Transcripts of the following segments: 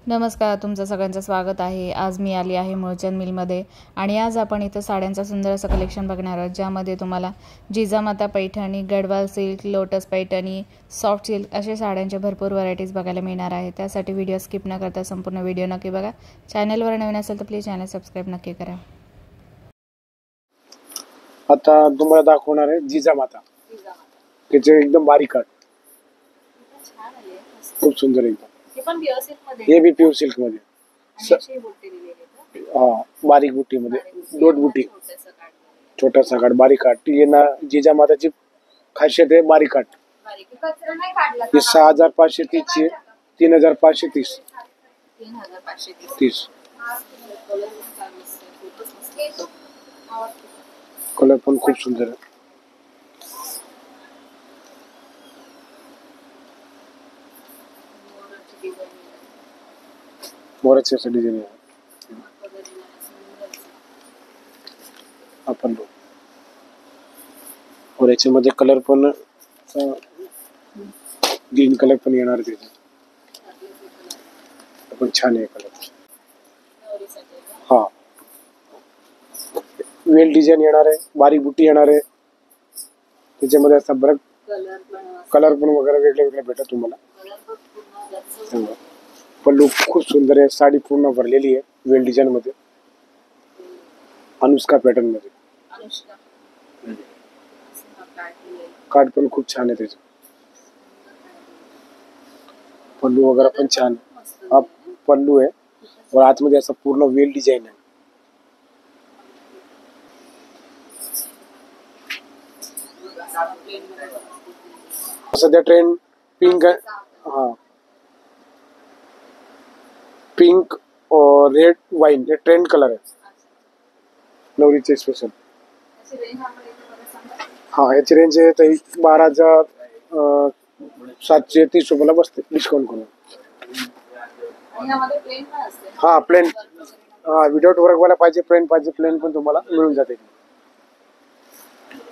नमस्कार, तुमचं सगळ्यांचं स्वागत आहे। आज मी आली आहे मुळचंद मिलमध्ये आणि आज आपण इथं साड्यांचं सुंदर असं कलेक्शन बघणार आहोत, ज्यामध्ये तुम्हाला Jijamata Paithani, Gadwal silk, lotus Paithani, soft silk असे साड्यांचे भरपूर व्हरायटीज बघायला मिळणार आहे। त्यासाठी व्हिडिओ स्किप न करता संपूर्ण व्हिडिओ नक्की बघा। चॅनलवर नवीन असेल तर प्लीज चॅनल सबस्क्राईब नक्की करा। आता तुम्हाला दाखवणार आहे जिजामाता। त्याचे एकदम बारीक काट, खूप सुंदर एकदम। हे भी प्युअर सिल्क मध्ये, बारीक बुट्टी मध्ये, डोट बुट्टी, छोटासा काट, बारीक काट। ये ना जिजामाताची खासियत आहे, बारीक काट। हे 6530 ची, 3530 कलर पण खूप सुंदर आहे। मोराचे असं डिझाइन आहे आपण और याच्यामध्ये कलर पण ग्रीन कलर पण येणार त्याचे, पण छान आहे कलर। हा वेल डिझाइन येणार आहे, बारीक बुट्टी येणार आहे त्याच्यामध्ये। असा बरं कलर पण वगैरे वेगळे वेगळे भेटत तुम्हाला। पल्लू खूप सुंदर आहे, साडी पूर्ण भरलेली आहे वेल डिझाइन मध्ये, अनुष्का पॅटर्न मध्ये। कार्ड पण खूप छान आहे त्याचे, पल्लू वगैरे पण छान आहे। हा पल्लू आहे और आतमध्ये असं पूर्ण वेल डिझाइन आहे। सध्या ट्रेंड पिंक आहे, हा पिंक और रेड वाइन हे ट्रेंड कलर आहे नवरीचे स्पेशल। हा याची रेंज आहे तर 12,730 रुपयाला बसते डिस्काउंट करून। हा प्लेन, हा विदाउट वर्क वाला पाहिजे, प्लेन पाहिजे, प्लेन पण तुम्हाला मिळून जाते।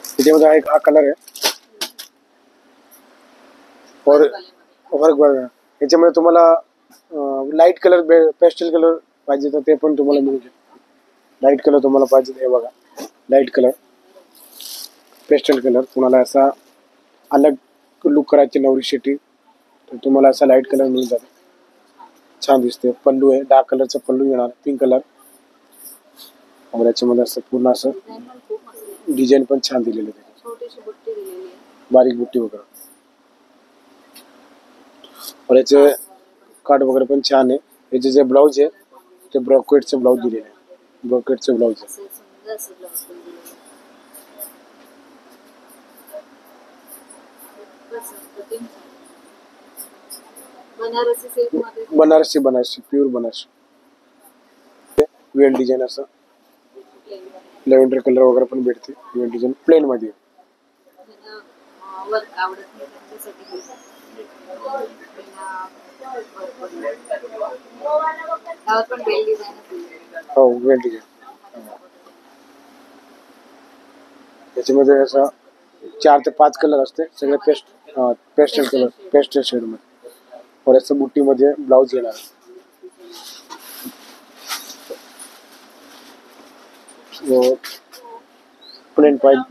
त्याच्यामध्ये एक हा कलर आहे और वर्क बघा, याच्यामध्ये तुम्हाला लाईट कलर, पेस्टल कलर पाहिजे तर ते पण तुम्हाला मिळून जाईल। लाईट कलर तुम्हाला पाहिजे हे बघा, लाईट कलर, पेस्टल कलर। तुम्हाला असा अलग लुक करायची नवरीसाठी तर तुम्हाला असा लाईट कलर मिळून जातो, छान दिसते। पल्लू आहे, डार्क कलरचा पल्लू येणार, पिंक कलर, और याच्यामध्ये असं पूर्ण असं डिझाइन पण छान दिलेलं आहे, बारीक बुट्टी वगैरे। और याचे कार्ड वगैरे पण छान आहे। याचे जे ब्लाउज आहे ते ब्रॉकेटचे ब्लाउज दिलेले आहे, ब्रॉकेटचे ब्लाउज आहे। बनारसी, बनारसी प्युअर बनारसी वेल डिझाइन असं लेव्हेंडर कलर वगैरे पण भेटते वेल डिझाइन प्लेन मध्ये। हो वेल डिझाइन, त्याच्यामध्ये असं 4 ते 5 कलर असते, सगळे पेस्टल कलर, पेस्टल शेड मध्ये। और असं बुट्टी मध्ये ब्लाउज येणार, प्लेन पाहिजे,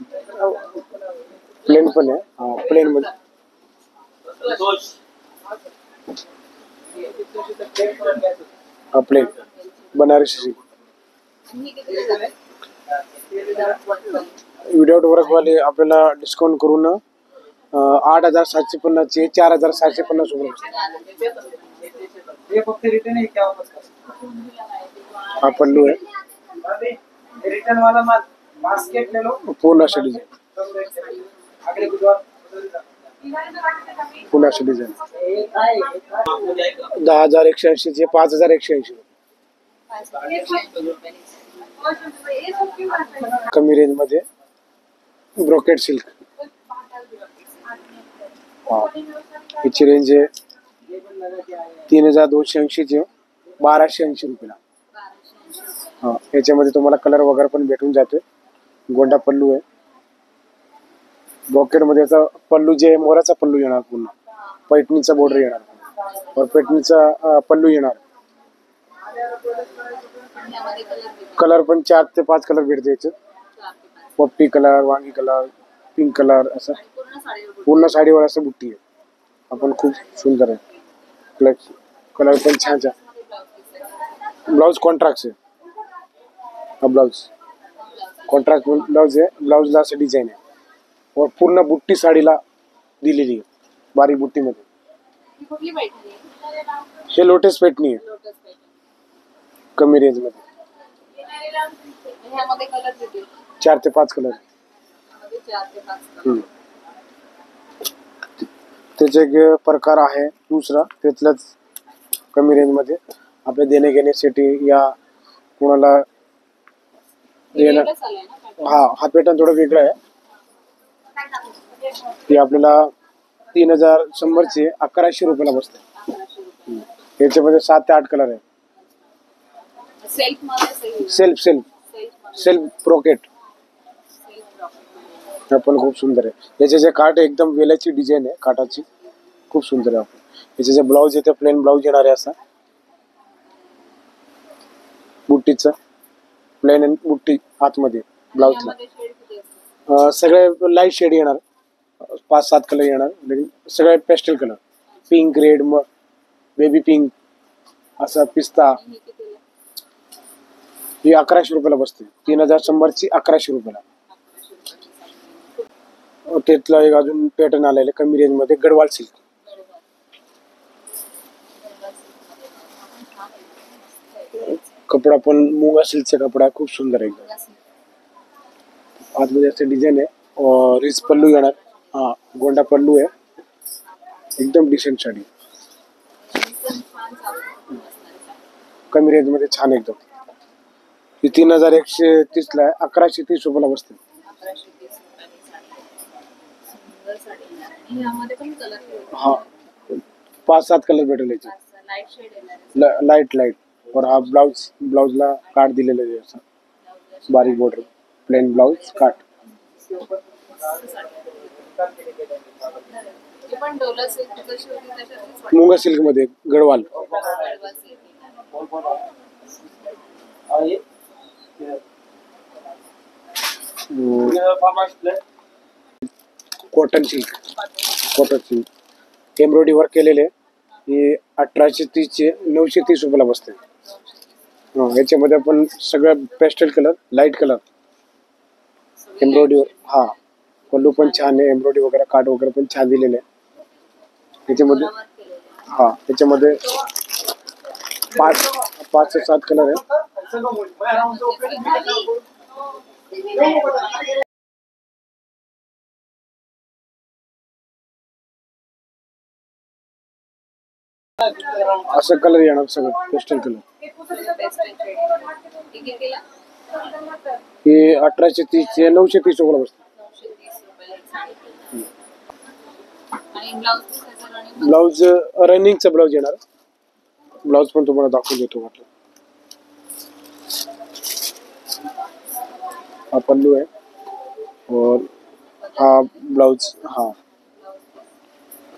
प्लेन पण आहे, हा प्लेन मध्ये। हा प्लेन बनारसी विदाउट वर्क वाले आपल्याला डिस्काउंट करून 8,750 चे 4,750 रुपये। हा पल्लू आहे, रिटर्न वाला माल बास्केट ले लो, पूर्ण अशी डिझाइन, पूर्ण अशी डिझाइन। 10,180 चे 5,180 कमी रेंज मध्ये ब्रोकेट सिल्क। याची रेंज आहे 3,280 चे 1,280 रुपयाला। हा याच्यामध्ये तुम्हाला कलर वगैरे पण भेटून जाते। गोंडा पल्लू आहे, ब्रॉकेट मध्ये याचा पल्लू जे मोराचा पल्लू येणार, पूर्ण पैठणीचा बॉर्डर येणार और पैठणीचा पल्लू येणार। कलर पण 4 ते 5 कलर भेटते याचे. पप्पी कलर, वांगी कलर, पिंक कलर असं पूर्ण साडीवर असं बुट्टी आहे. आपण खूप सुंदर आहे. कलर पण छान छान. ब्लाउज कॉन्ट्रास्ट आहे. हा ब्लाउज कॉन्ट्रास्ट ब्लाउज आहे. ब्लाउजला असं डिझाईन आहे व पूर्ण बुट्टी साडीला दिलेली आहे बारीक बुट्टी मध्ये. हे लोटस पैठणी आहे कमी रेंज मध्ये. 4 ते 5 कलर. त्याचे एक प्रकार आहे दुसरा त्यातलाच कमी रेंज मध्ये आपल्या देणे घेण्यासाठी या कोणाला देणं. हा पॅटर्न थोडा वेगळा आहे. ते आपल्याला 3100 चे 1100 रुपयाला बसते. याच्यामध्ये 7 ते 8 कलर आहे. सेल्फ ब्रोकेट पण खूप सुंदर आहे. याचे जे काठ एकदम वेलाची डिझाईन आहे काठाची खूप सुंदर आहे. याचे जे ब्लाउज आहे ते प्लेन ब्लाउज येणार आहे असा बुट्टीचा प्लेन बुट्टी आतमध्ये ब्लाउजला. सगळे लाईट शेड येणार 5-7 कलर येणार. सगळे pastel colour pink red baby pink असा पिस्ता. ही 1100 रुपयाला बसते. 3100 ची 1100 रुपयाला. त्यातला एक अजून पॅटर्न आलेला कमी रेंज मध्ये गडवाल सिल्क. कपडा पण मुगा सिल्कचा कपडा खूप सुंदर आहे एकदम. आतमध्ये असं डिझाईन आहे. रिच पल्लू येणार. हा गोंडा पल्लू आहे. एकदम डिसेंट साडी कमी रेंज मध्ये छान एकदम. ही 3130 ला आहे. 1130 रुपयाला बसते. हा 5-7 कलर भेटेल याचे. लाईट और हा ब्लाउजला काट दिलेलं आहे असं बारीक बॉर्डर प्लेन ब्लाउज काट. मुंगा सिल्क मध्ये Gadwal. Cotton silk embroidery work केलेले. हे 1830 चे 930 रुपयाला बसते. याच्यामध्ये आपण सगळं pastel colour light colour embroidery. हा पल्लू पण छान आहे. एम्ब्रॉयडरी वगैरे काट वगैरे पण छान दिलेले आहे याच्यामध्ये. हा याच्यामध्ये 5 ते 7 कलर आहे. असं कलर येणार सगळं पेस्टल कलर. हे 1830 चे 930 रुपयाला बसते. ब्लाउज रनिंगचा ब्लाउज येणार. ब्लाउज पण तुम्हाला दाखवून देतो म्हटलं. हा पल्लू आहे और हा ब्लाउज.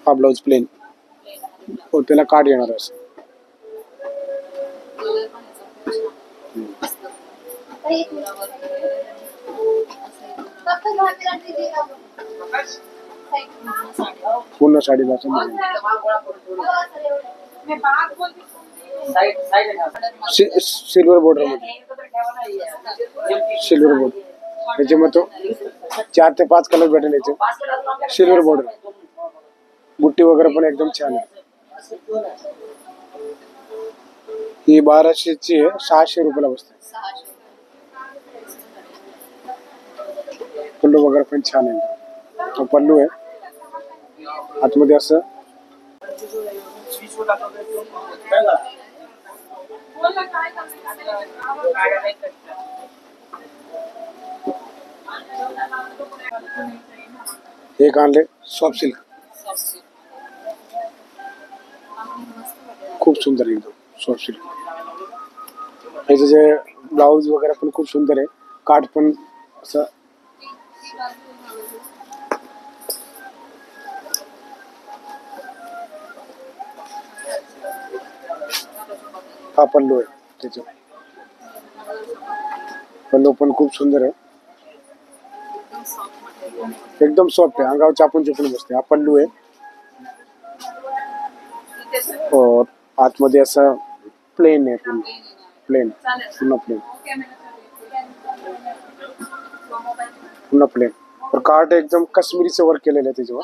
हा ब्लाउज प्लेन और त्याला काट येणार असं. पूर्ण साडीला सिल्वर बॉर्डर मध्ये. सिल्वर बॉर्डर याच्यामध्ये 4 ते 5 कलर भेटेल याचे. सिल्वर बॉर्डर बुट्टी वगैरे पण एकदम छान आहे. ही 1200 ची आहे. 600 रुपयाला बसते. पल्लू वगैरे पण छान आहे. तो पल्लू आहे आतमध्ये असं. एक आणले सॉफ्ट सिल्क खूप सुंदर एकदम सॉफ्ट सिल्क. याचे जे ब्लाउज वगैरे पण खूप सुंदर आहे. काठ पण असं हा पल्लू आहे. त्याचे पल्लू पण खूप सुंदर आहे, एकदम सॉफ्ट आहे, अंगावर चापून चुपून बसते. हा पल्लू आहे. आतमध्ये असं प्लेन आहे, प्लेन पुन्हा प्लेन पुन्हा प्लेन. कार्ड एकदम काश्मीरीचं वर्क केलेलं आहे त्याच्यावर,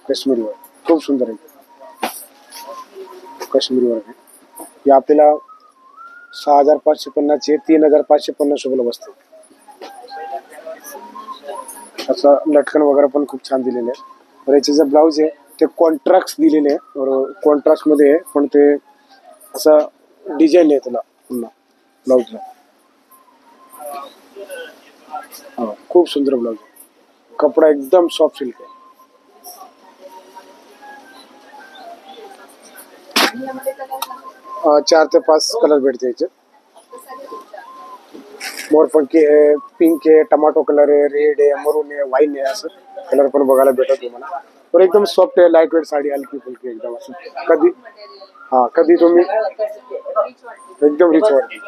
काश्मीरी वर्क खूप सुंदर आहे, काश्मीरी वर्क आहे. हे आपल्याला 6550 चे 3550 रुपयाला बसते. असं लटकन वगैरे पण खूप छान दिलेले आहे. तर याचे जे ब्लाऊज आहे ते कॉन्ट्रास्ट दिलेले आहे, कॉन्ट्रास्ट मध्ये आहे, पण ते असं डिझाईन आहे त्याला पुन्हा ब्लाऊजला. खूप सुंदर ब्लाऊज आहे, कपडा एकदम सॉफ्ट सिल्क आहे. चार ते 5 कलर भेटते याचे. मोरपंखी आहे, पिंक आहे, टमाटो कलर आहे, रेड आहे, मरून आहे, वाईन आहे, असं कलर पण बघायला भेटत तुम्हाला. पण एकदम सॉफ्ट आहे, लाईट वेट साडी, हलकी फुलकी एकदम असं. कधी तुम्ही एकदम रिच वाटते.